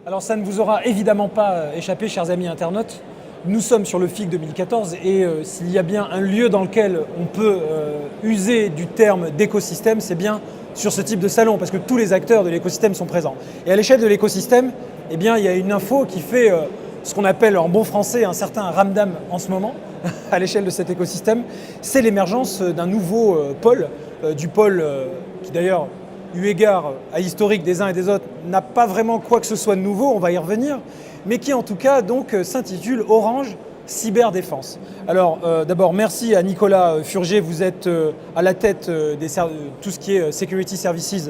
Alors ça ne vous aura évidemment pas échappé, chers amis internautes. Nous sommes sur le FIC 2014 et s'il y a bien un lieu dans lequel on peut user du terme d'écosystème, c'est bien sur ce type de salon, parce que tous les acteurs de l'écosystème sont présents. Et à l'échelle de l'écosystème, eh bien, il y a une info qui fait ce qu'on appelle en bon français un certain ramdam en ce moment, à l'échelle de cet écosystème. C'est l'émergence d'un nouveau pôle, du pôle qui d'ailleurs, eu égard à l'historique des uns et des autres, n'a pas vraiment quoi que ce soit de nouveau, on va y revenir, mais qui en tout cas donc s'intitule Orange Cyberdéfense. Alors d'abord merci à Nicolas Furger, vous êtes à la tête de tout ce qui est Security Services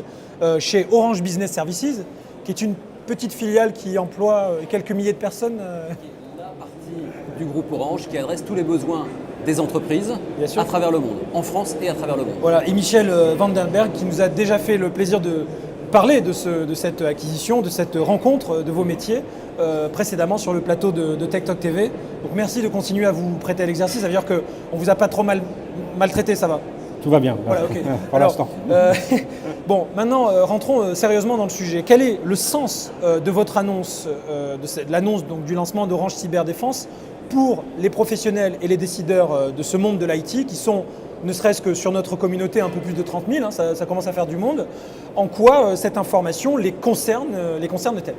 chez Orange Business Services, qui est une petite filiale qui emploie quelques milliers de personnes. La partie du groupe Orange qui adresse tous les besoins des entreprises à travers le monde, en France et à travers le monde. Voilà, et Michel Vandenberg qui nous a déjà fait le plaisir de parler de cette acquisition, de cette rencontre de vos métiers précédemment sur le plateau de Tech Talk TV. Donc merci de continuer à vous prêter à l'exercice, ça veut dire qu'on ne vous a pas trop maltraité, ça va? Tout va bien, voilà, okay. pour l'instant. Bon, maintenant rentrons sérieusement dans le sujet. Quel est le sens de votre annonce, de l'annonce du lancement d'Orange Cyberdéfense pour les professionnels et les décideurs de ce monde de l'IT qui sont, ne serait-ce que sur notre communauté, un peu plus de 30 000, hein, ça commence à faire du monde. En quoi cette information les concerne-t-elle?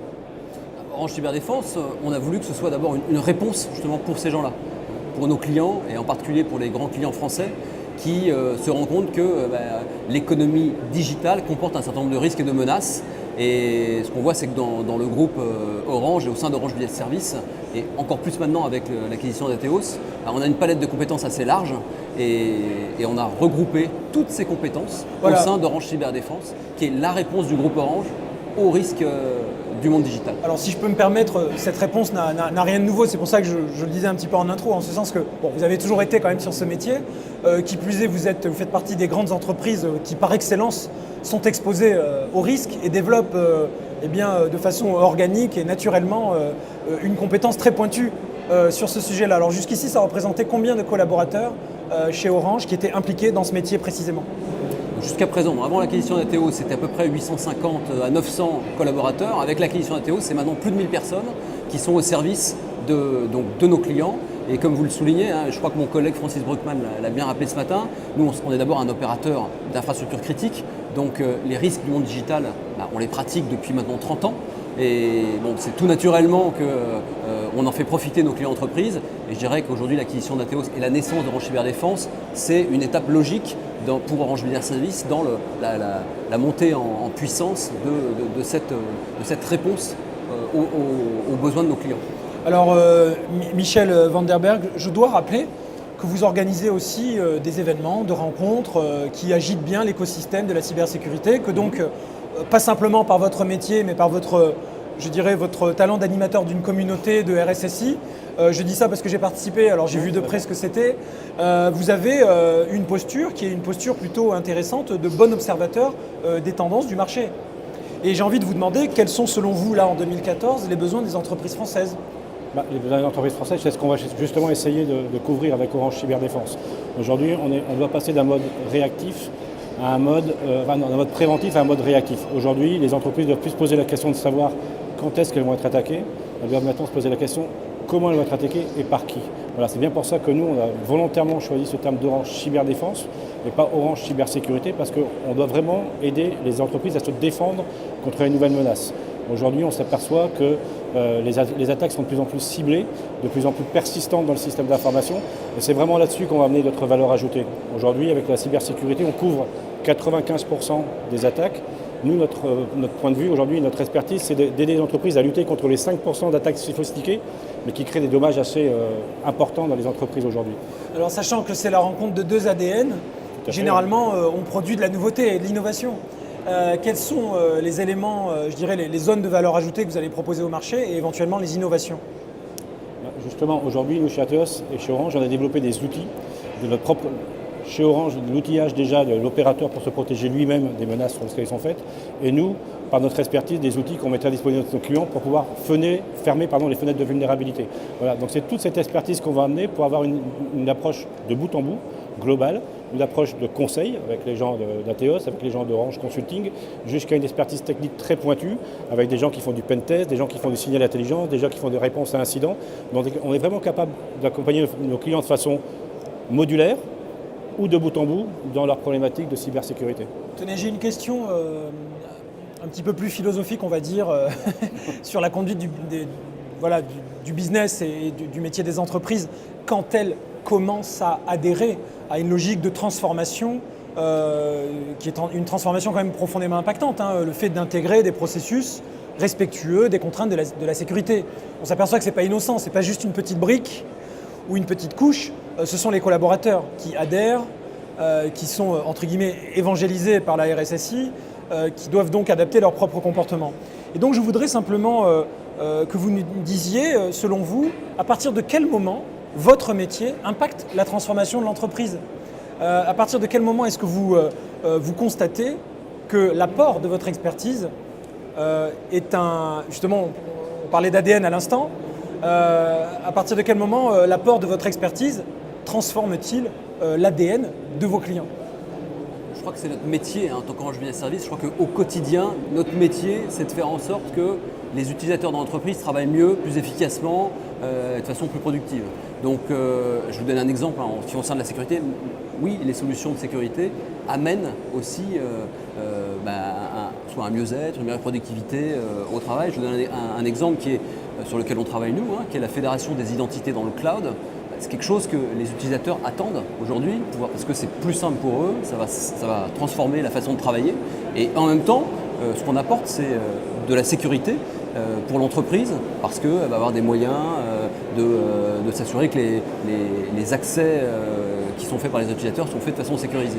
Orange Cyberdéfense, on a voulu que ce soit d'abord une réponse justement pour ces gens-là, pour nos clients et en particulier pour les grands clients français qui se rendent compte que l'économie digitale comporte un certain nombre de risques et de menaces. Et ce qu'on voit, c'est que dans le groupe Orange et au sein d'Orange Business Services, et encore plus maintenant avec l'acquisition d'Atheos, on a une palette de compétences assez large et on a regroupé toutes ces compétences au sein d'Orange Cyberdéfense, qui est la réponse du groupe Orange aux risques du monde digital. Alors si je peux me permettre, cette réponse n'a rien de nouveau, c'est pour ça que je le disais un petit peu en intro, en ce sens que bon, vous avez toujours été quand même sur ce métier, qui plus est, vous faites partie des grandes entreprises qui par excellence sont exposées aux risques et développent de façon organique et naturellement une compétence très pointue sur ce sujet-là. Alors jusqu'ici, ça représentait combien de collaborateurs chez Orange qui étaient impliqués dans ce métier précisément? Jusqu'à présent, avant l'acquisition d'Atheos, c'était à peu près 850 à 900 collaborateurs. Avec l'acquisition d'Atheos, c'est maintenant plus de 1000 personnes qui sont au service de nos clients. Et comme vous le soulignez, hein, je crois que mon collègue Francis Bruckmann l'a bien rappelé ce matin, nous on est d'abord un opérateur d'infrastructures critiques, donc les risques du monde digital, on les pratique depuis maintenant 30 ans. Et bon, c'est tout naturellement qu'on en fait profiter nos clients entreprises. Et je dirais qu'aujourd'hui, l'acquisition d'Atheos et la naissance d'Orange Cyberdéfense, c'est une étape logique pour Orange Business Services dans la montée en puissance de cette réponse aux besoins de nos clients. Alors, Michel Vandenberg, je dois rappeler que vous organisez aussi des événements, de rencontres qui agitent bien l'écosystème de la cybersécurité, que donc, pas simplement par votre métier, mais par votre talent d'animateur d'une communauté de RSSI. Je dis ça parce que j'ai participé, alors j'ai vu de près ce que c'était. Vous avez une posture qui est une posture plutôt intéressante de bon observateur des tendances du marché. Et j'ai envie de vous demander quels sont selon vous, là en 2014, les besoins des entreprises françaises? Les besoins des entreprises françaises, c'est ce qu'on va justement essayer de couvrir avec Orange Cyberdéfense. Aujourd'hui, on doit passer d'un mode réactif à un mode préventif à un mode réactif. Aujourd'hui, les entreprises doivent plus se poser la question de savoir quand est-ce qu'elles vont être attaquées. Elles doivent maintenant se poser la question comment elles vont être attaquées et par qui. Voilà, c'est bien pour ça que nous, on a volontairement choisi ce terme d'Orange Cyberdéfense et pas Orange Cybersécurité, parce qu'on doit vraiment aider les entreprises à se défendre contre les nouvelles menaces. Aujourd'hui, on s'aperçoit que les attaques sont de plus en plus ciblées, de plus en plus persistantes dans le système d'information. Et c'est vraiment là-dessus qu'on va amener notre valeur ajoutée. Aujourd'hui, avec la cybersécurité, on couvre 95% des attaques. Nous, notre point de vue aujourd'hui, notre expertise, c'est d'aider les entreprises à lutter contre les 5% d'attaques sophistiquées, mais qui créent des dommages assez importants dans les entreprises aujourd'hui. Alors, sachant que c'est la rencontre de deux ADN, généralement, on produit de la nouveauté et de l'innovation. Quels sont les éléments, les zones de valeur ajoutée que vous allez proposer au marché et éventuellement les innovations? Justement, aujourd'hui, nous, chez Atheos et chez Orange, on a développé des outils de notre propre... Chez Orange, l'outillage déjà de l'opérateur pour se protéger lui-même des menaces sur lesquelles ils sont faites. Et nous, par notre expertise, des outils qu'on mettra à disposition de nos clients pour pouvoir fermer les fenêtres de vulnérabilité. Voilà, donc c'est toute cette expertise qu'on va amener pour avoir une approche de bout en bout, globale, une approche de conseil avec les gens d'Atheos, avec les gens d'Orange Consulting, jusqu'à une expertise technique très pointue, avec des gens qui font du pen test, des gens qui font du signal d'intelligence, des gens qui font des réponses à incidents. Donc on est vraiment capable d'accompagner nos clients de façon modulaire ou de bout en bout dans leurs problématiques de cybersécurité. Tenez, j'ai une question un petit peu plus philosophique, on va dire, sur la conduite du business et du métier des entreprises quand elles commencent à adhérer à une logique de transformation qui est une transformation quand même profondément impactante, hein, le fait d'intégrer des processus respectueux des contraintes de la sécurité. On s'aperçoit que ce n'est pas innocent, ce n'est pas juste une petite brique ou une petite couche, ce sont les collaborateurs qui adhèrent, qui sont entre guillemets évangélisés par la RSSI, qui doivent donc adapter leur propre comportement. Et donc je voudrais simplement que vous nous disiez, selon vous, à partir de quel moment votre métier impacte la transformation de l'entreprise. À partir de quel moment est-ce que vous constatez que l'apport de votre expertise est justement, on parlait d'ADN à l'instant, à partir de quel moment l'apport de votre expertise transforme-t-il l'ADN de vos clients? Je crois que c'est notre métier, en tant qu'Orange Business Services. Je crois qu'au quotidien, notre métier, c'est de faire en sorte que les utilisateurs de l'entreprise travaillent mieux, plus efficacement, de façon plus productive. Donc, je vous donne un exemple en ce qui concerne la sécurité. Oui, les solutions de sécurité amènent aussi soit un mieux-être, une meilleure productivité au travail. Je vous donne un exemple sur lequel on travaille nous, qui est la fédération des identités dans le cloud. C'est quelque chose que les utilisateurs attendent aujourd'hui, parce que c'est plus simple pour eux, ça va transformer la façon de travailler. Et en même temps, ce qu'on apporte, c'est de la sécurité pour l'entreprise, parce qu'elle va avoir des moyens de s'assurer que les accès qui sont faits par les utilisateurs sont faits de façon sécurisée.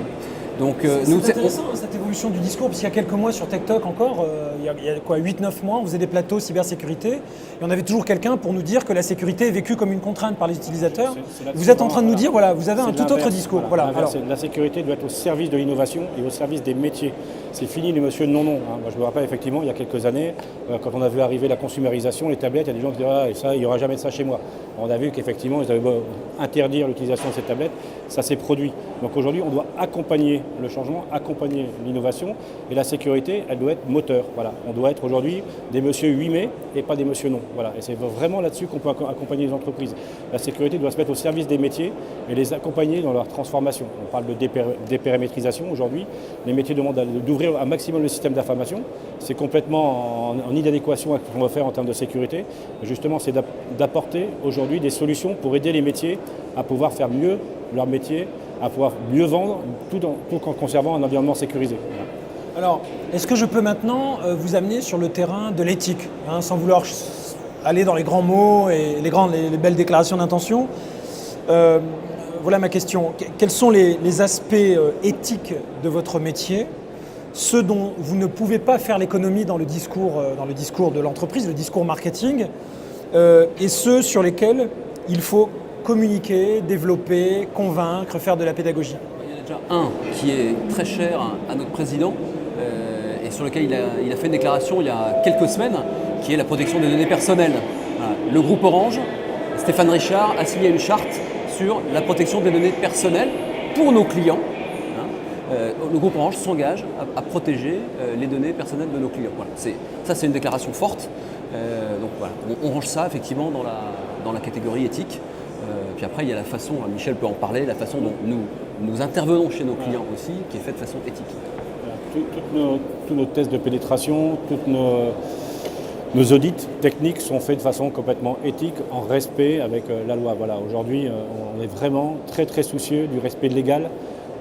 Donc, c'est intéressant cette évolution du discours, parce qu'il y a quelques mois sur TechTalk encore, il y a 8-9 mois, on faisait des plateaux cybersécurité, et on avait toujours quelqu'un pour nous dire que la sécurité est vécue comme une contrainte par les utilisateurs. Vous êtes en train de nous dire, voilà, vous avez un tout autre discours. Voilà. La sécurité doit être au service de l'innovation et au service des métiers. C'est fini le monsieur non-non. Moi, je me rappelle effectivement, il y a quelques années, quand on a vu arriver la consumérisation, les tablettes, il y a des gens qui disaient « Ah, et ça, il n'y aura jamais de ça chez moi ». On a vu qu'effectivement, ils avaient beau interdire l'utilisation de ces tablettes, ça s'est produit. Donc aujourd'hui, on doit accompagner le changement, accompagner l'innovation, et la sécurité, elle doit être moteur. Voilà. On doit être aujourd'hui des monsieur 8 mai et pas des monsieur non. Voilà. Et c'est vraiment là-dessus qu'on peut accompagner les entreprises. La sécurité doit se mettre au service des métiers et les accompagner dans leur transformation. On parle de dépérimétrisation aujourd'hui. Les métiers demandent d'ouvrir un maximum le système d'information. C'est complètement en inadéquation avec ce qu'on va faire en termes de sécurité. Et justement, c'est d'apporter aujourd'hui des solutions pour aider les métiers à pouvoir faire mieux leur métier, à pouvoir mieux vendre, tout en conservant un environnement sécurisé. Voilà. Alors, est-ce que je peux maintenant vous amener sur le terrain de l'éthique, sans vouloir aller dans les grands mots et les belles déclarations d'intention. Voilà ma question. Quels sont les aspects éthiques de votre métier, ceux dont vous ne pouvez pas faire l'économie dans le discours de l'entreprise, le discours marketing, et ceux sur lesquels il faut communiquer, développer, convaincre, faire de la pédagogie? Il y en a déjà un qui est très cher à notre président et sur lequel il a fait une déclaration il y a quelques semaines, qui est la protection des données personnelles. Voilà. Le groupe Orange, Stéphane Richard, a signé une charte sur la protection des données personnelles pour nos clients. Le groupe Orange s'engage à protéger les données personnelles de nos clients. Voilà. Ça, c'est une déclaration forte. Donc voilà, on range ça effectivement dans la catégorie éthique. Puis après, il y a la façon, Michel peut en parler, la façon dont nous intervenons chez nos clients aussi, qui est faite de façon éthique. Tous nos tests de pénétration, tous nos audits techniques sont faits de façon complètement éthique, en respect avec la loi. Voilà, aujourd'hui, on est vraiment très très soucieux du respect légal.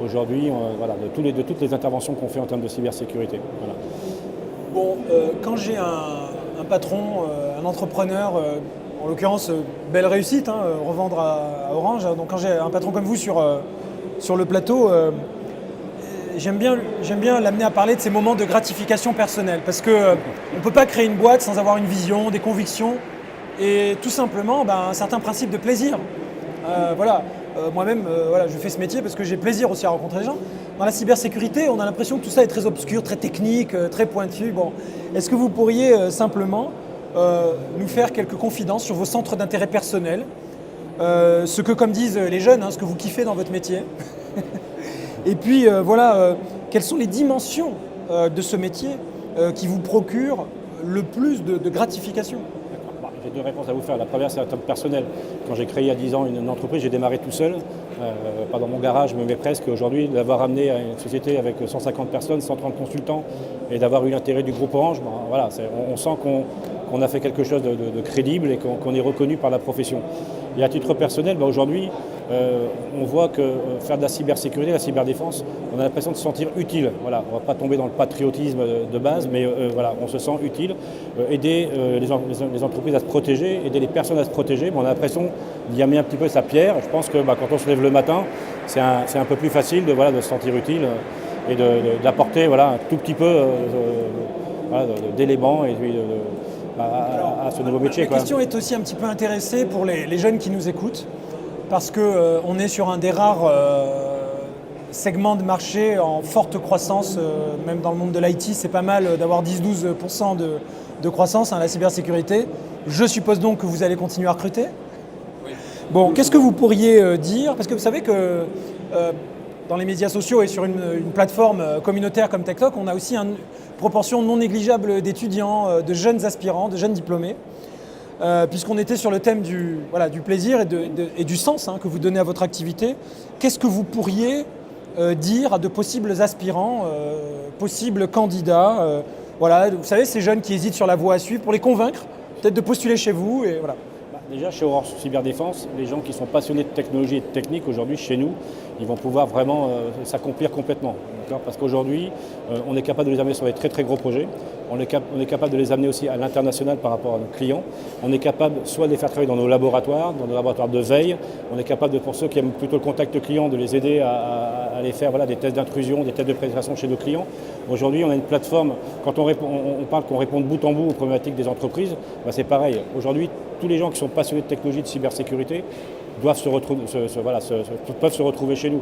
Aujourd'hui, de toutes les interventions qu'on fait en termes de cybersécurité. Voilà. Bon, quand j'ai un patron, un entrepreneur, en l'occurrence, belle réussite, revendre à Orange. Donc quand j'ai un patron comme vous sur le plateau, j'aime bien l'amener à parler de ces moments de gratification personnelle. Parce qu'on ne peut pas créer une boîte sans avoir une vision, des convictions et tout simplement un certain principe de plaisir. Moi-même, je fais ce métier parce que j'ai plaisir aussi à rencontrer les gens. Dans la cybersécurité, on a l'impression que tout ça est très obscur, très technique, très pointu. Bon, est-ce que vous pourriez simplement nous faire quelques confidences sur vos centres d'intérêt personnels, ce que, comme disent les jeunes, ce que vous kiffez dans votre métier Et puis quelles sont les dimensions de ce métier qui vous procurent le plus de gratification? J'ai deux réponses à vous faire. La première, c'est un terme personnel. Quand j'ai créé il y a 10 ans une entreprise, j'ai démarré tout seul, pas dans mon garage, mais presque. Aujourd'hui, d'avoir amené à une société avec 150 personnes, 130 consultants, et d'avoir eu l'intérêt du groupe Orange, voilà, on sent qu'on a fait quelque chose de crédible et qu'on est reconnu par la profession. Et à titre personnel, aujourd'hui, on voit que faire de la cybersécurité, la cyberdéfense, on a l'impression de se sentir utile. Voilà, on ne va pas tomber dans le patriotisme de base, mais voilà, on se sent utile. Aider les entreprises à se protéger, aider les personnes à se protéger, on a l'impression d'y amener un petit peu sa pierre. Je pense que quand on se lève le matin, c'est un peu plus facile de se sentir utile et d'apporter un tout petit peu d'éléments et à ce nouveau métier. La question est aussi un petit peu intéressée pour les jeunes qui nous écoutent, parce qu'on est sur un des rares segments de marché en forte croissance, même dans le monde de l'IT, c'est pas mal d'avoir 10-12% de croissance, la cybersécurité. Je suppose donc que vous allez continuer à recruter. Oui. Bon, qu'est-ce que vous pourriez dire? Parce que vous savez que dans les médias sociaux et sur une plateforme communautaire comme TechTalk, on a aussi une proportion non négligeable d'étudiants, de jeunes aspirants, de jeunes diplômés, puisqu'on était sur le thème du plaisir et du sens que vous donnez à votre activité. Qu'est-ce que vous pourriez dire à de possibles aspirants, possibles candidats, vous savez, ces jeunes qui hésitent sur la voie à suivre, pour les convaincre peut-être de postuler chez vous et voilà. Déjà, chez Orange Cyberdéfense, les gens qui sont passionnés de technologie et de technique, aujourd'hui, chez nous, ils vont pouvoir vraiment s'accomplir complètement. Parce qu'aujourd'hui, on est capable de les amener sur des très très gros projets. On est capable de les amener aussi à l'international par rapport à nos clients. On est capable soit de les faire travailler dans nos laboratoires de veille. On est capable, pour ceux qui aiment plutôt le contact client, de les aider à aller faire des tests d'intrusion, des tests de pénétration chez nos clients. Aujourd'hui, on a une plateforme, quand on parle qu'on répond de bout en bout aux problématiques des entreprises, c'est pareil. Aujourd'hui, tous les gens qui sont passionnés de technologie, de cybersécurité, peuvent se retrouver chez nous.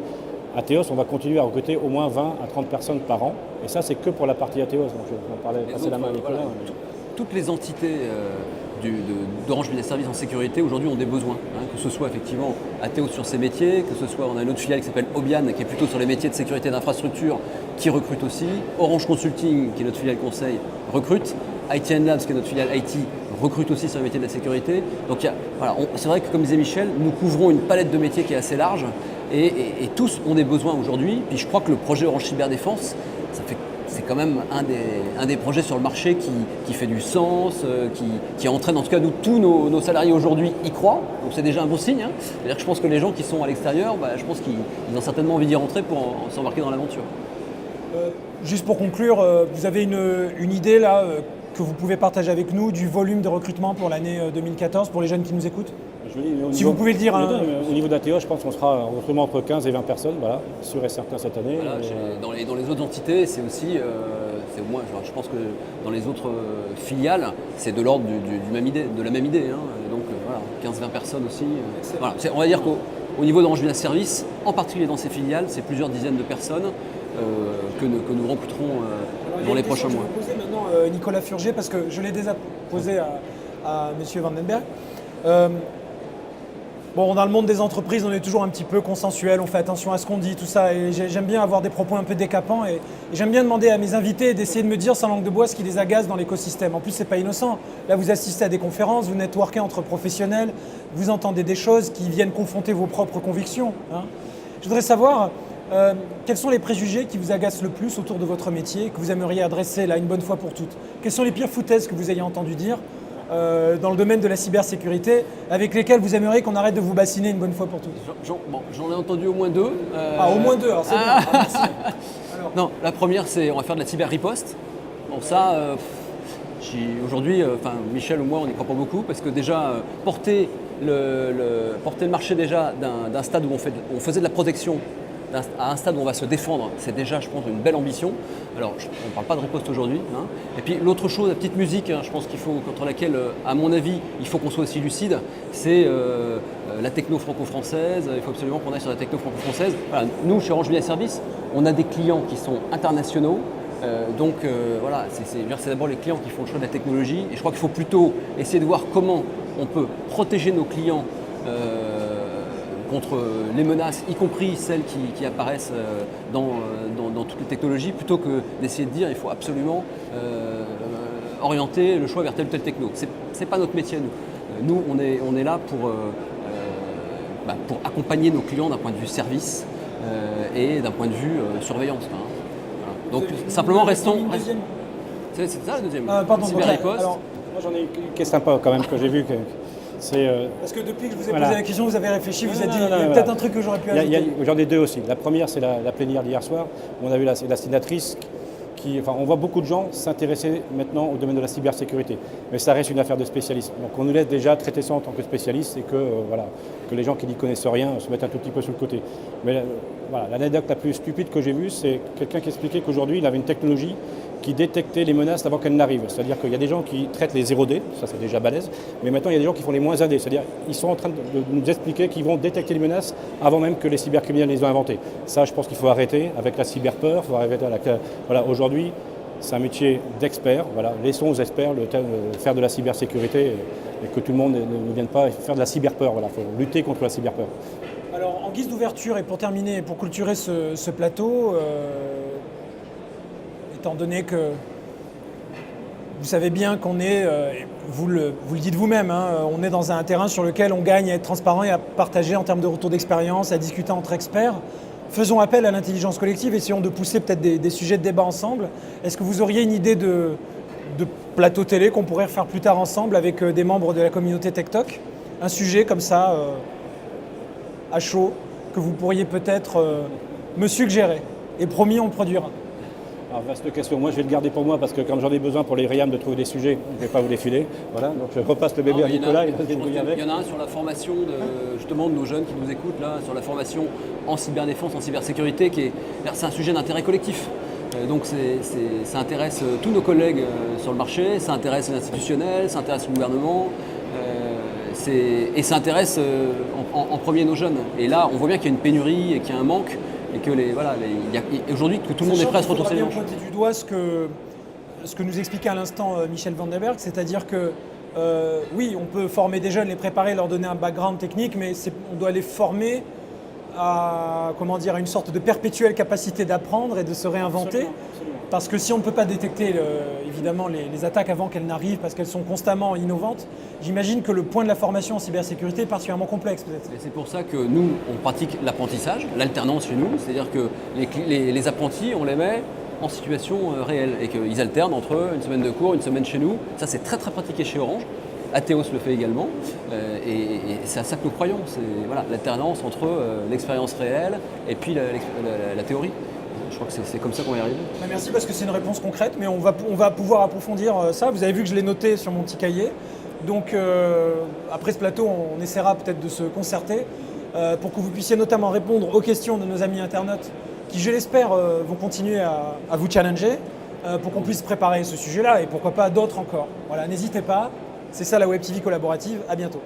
À Théos, on va continuer à recruter au moins 20 à 30 personnes par an. Et ça, c'est que pour la partie Théos. Donc, on parlait passer la main à Nicolas. Toutes les entités d'Orange Business Services en sécurité aujourd'hui ont des besoins, que ce soit effectivement Théos sur ses métiers, que ce soit on a une autre filiale qui s'appelle Obian qui est plutôt sur les métiers de sécurité d'infrastructure qui recrute aussi, Orange Consulting qui est notre filiale conseil recrute, IT Labs qui est notre filiale IT recrute aussi sur les métiers de la sécurité. Donc c'est vrai que comme disait Michel, nous couvrons une palette de métiers qui est assez large et tous ont des besoins aujourd'hui. Puis je crois que le projet Orange Cyberdéfense, c'est quand même un des projets sur le marché qui fait du sens, qui entraîne en tout cas tous nos salariés aujourd'hui y croient. Donc c'est déjà un bon signe. C'est-à-dire que je pense que les gens qui sont à l'extérieur, je pense qu'ils ont certainement envie d'y rentrer pour s'embarquer dans l'aventure. Juste pour conclure, vous avez une idée là que vous pouvez partager avec nous du volume de recrutement pour l'année 2014 pour les jeunes qui nous écoutent? Si vous pouvez le dire. Au niveau d'Athéos, je pense qu'on sera en recrutement entre 15 et 20 personnes, sûr et certain cette année. Dans les autres entités, c'est aussi, je pense que dans les autres filiales, c'est de l'ordre de la même idée. Donc 15-20 personnes aussi. On va dire qu'au niveau d'Orange Business Services, en particulier dans ces filiales, c'est plusieurs dizaines de personnes que nous recruterons dans les prochains mois. Je vais poser maintenant Nicolas Furger, parce que je l'ai déjà posé à M. Vandenberg. Dans le monde des entreprises, on est toujours un petit peu consensuel, on fait attention à ce qu'on dit, tout ça. Et j'aime bien avoir des propos un peu décapants. Et j'aime bien demander à mes invités d'essayer de me dire sans langue de bois ce qui les agace dans l'écosystème. En plus, c'est pas innocent. Là, vous assistez à des conférences, vous networkez entre professionnels, vous entendez des choses qui viennent confronter vos propres convictions. Je voudrais savoir quels sont les préjugés qui vous agacent le plus autour de votre métier, que vous aimeriez adresser là une bonne fois pour toutes. Quelles sont les pires foutaises que vous ayez entendu dire dans le domaine de la cybersécurité, avec lesquels vous aimeriez qu'on arrête de vous bassiner une bonne fois pour toutes? J'en ai entendu au moins deux. Au moins deux, alors c'est bien. Merci. Alors. Non, la première, c'est on va faire de la cyber-riposte. Aujourd'hui, Michel ou moi, on n'y croit pas beaucoup, parce que déjà, porter le marché déjà d'un stade où on faisait de la protection à un stade où on va se défendre, c'est déjà, je pense, une belle ambition. Alors, on ne parle pas de riposte aujourd'hui. Et puis, l'autre chose, la petite musique, je pense contre laquelle, à mon avis, il faut qu'on soit aussi lucide, c'est la techno franco-française. Il faut absolument qu'on aille sur la techno franco-française. Nous, chez Orange Business Services, on a des clients qui sont internationaux. C'est d'abord les clients qui font le choix de la technologie. Et je crois qu'il faut plutôt essayer de voir comment on peut protéger nos clients contre les menaces, y compris celles qui apparaissent dans toutes les technologies, plutôt que d'essayer de dire il faut absolument orienter le choix vers telle ou telle techno. C'est pas notre métier, nous. Nous, on est là pour accompagner nos clients d'un point de vue service et d'un point de vue surveillance. Voilà. Donc simplement restons. C'est ça la deuxième. Pardon, Cyber-riposte. Alors, moi j'en ai une qui est sympa quand même, que j'ai vu. Parce que depuis que je vous ai posé la question, vous avez réfléchi, vous avez dit, il y a voilà. peut-être un truc que j'aurais pu ajouter. J'en ai deux aussi. La première, c'est la plénière d'hier soir, où on a vu la sénatrice on voit beaucoup de gens s'intéresser maintenant au domaine de la cybersécurité. Mais ça reste une affaire de spécialistes. Donc on nous laisse déjà traiter ça en tant que spécialiste et que les gens qui n'y connaissent rien se mettent un tout petit peu sur le côté. Mais l'anecdote la plus stupide que j'ai vue, c'est quelqu'un qui expliquait qu'aujourd'hui, il avait une technologie qui détectait les menaces avant qu'elles n'arrivent. C'est-à-dire qu'il y a des gens qui traitent les 0D, ça c'est déjà balèze, mais maintenant il y a des gens qui font les moins AD. C'est-à-dire qu'ils sont en train de nous expliquer qu'ils vont détecter les menaces avant même que les cybercriminels les aient inventées. Ça, je pense qu'il faut arrêter avec la cyberpeur. Faut arrêter aujourd'hui, c'est un métier d'expert. Voilà. Laissons aux experts faire de la cybersécurité et que tout le monde ne vienne pas faire de la cyberpeur. Voilà. Il faut lutter contre la cyberpeur. Alors, en guise d'ouverture et pour terminer, pour clôturer ce plateau, étant donné que vous savez bien qu'on est, vous le dites vous-même, on est dans un terrain sur lequel on gagne à être transparent et à partager en termes de retour d'expérience, à discuter entre experts. Faisons appel à l'intelligence collective, essayons de pousser peut-être des sujets de débat ensemble. Est-ce que vous auriez une idée de plateau télé qu'on pourrait refaire plus tard ensemble avec des membres de la communauté TechTalk? Un sujet comme ça, à chaud, que vous pourriez peut-être me suggérer. Et promis, on le produira. Alors, vaste question. Moi, je vais le garder pour moi parce que quand j'en ai besoin pour les RIAM de trouver des sujets, je ne vais pas vous les filer. Voilà, donc je repasse le bébé à Nicolas. Il y en a un sur la formation justement de nos jeunes qui nous écoutent, là, sur la formation en cyberdéfense, en cybersécurité, c'est un sujet d'intérêt collectif. Donc ça intéresse tous nos collègues sur le marché, ça intéresse les institutionnels, ça intéresse le gouvernement, et ça intéresse en premier nos jeunes. Et là, on voit bien qu'il y a une pénurie et qu'il y a un manque. Et que aujourd'hui que tout le monde est prêt à se retrousser les manches. Pointer du doigt ce que nous expliquait à l'instant Michel Vandenberg, c'est-à-dire que oui, on peut former des jeunes, les préparer, leur donner un background technique, mais on doit les former à une sorte de perpétuelle capacité d'apprendre et de se réinventer. Absolument. Parce que si on ne peut pas détecter évidemment les attaques avant qu'elles n'arrivent, parce qu'elles sont constamment innovantes, j'imagine que le point de la formation en cybersécurité est particulièrement complexe peut-être. Et c'est pour ça que nous, on pratique l'apprentissage, l'alternance chez nous, c'est-à-dire que les apprentis, on les met en situation réelle et qu'ils alternent entre une semaine de cours, une semaine chez nous. Ça, c'est très très pratiqué chez Orange. Athéos le fait également, et c'est à ça que nous croyons, c'est l'alternance entre l'expérience réelle et puis la théorie. Je crois que c'est comme ça qu'on va y arriver. Merci parce que c'est une réponse concrète, mais on va pouvoir approfondir ça. Vous avez vu que je l'ai noté sur mon petit cahier. Donc après ce plateau, on essaiera peut-être de se concerter pour que vous puissiez notamment répondre aux questions de nos amis internautes qui, je l'espère, vont continuer à vous challenger pour qu'on puisse préparer ce sujet-là et pourquoi pas d'autres encore. Voilà, n'hésitez pas. C'est ça la Web TV collaborative. À bientôt.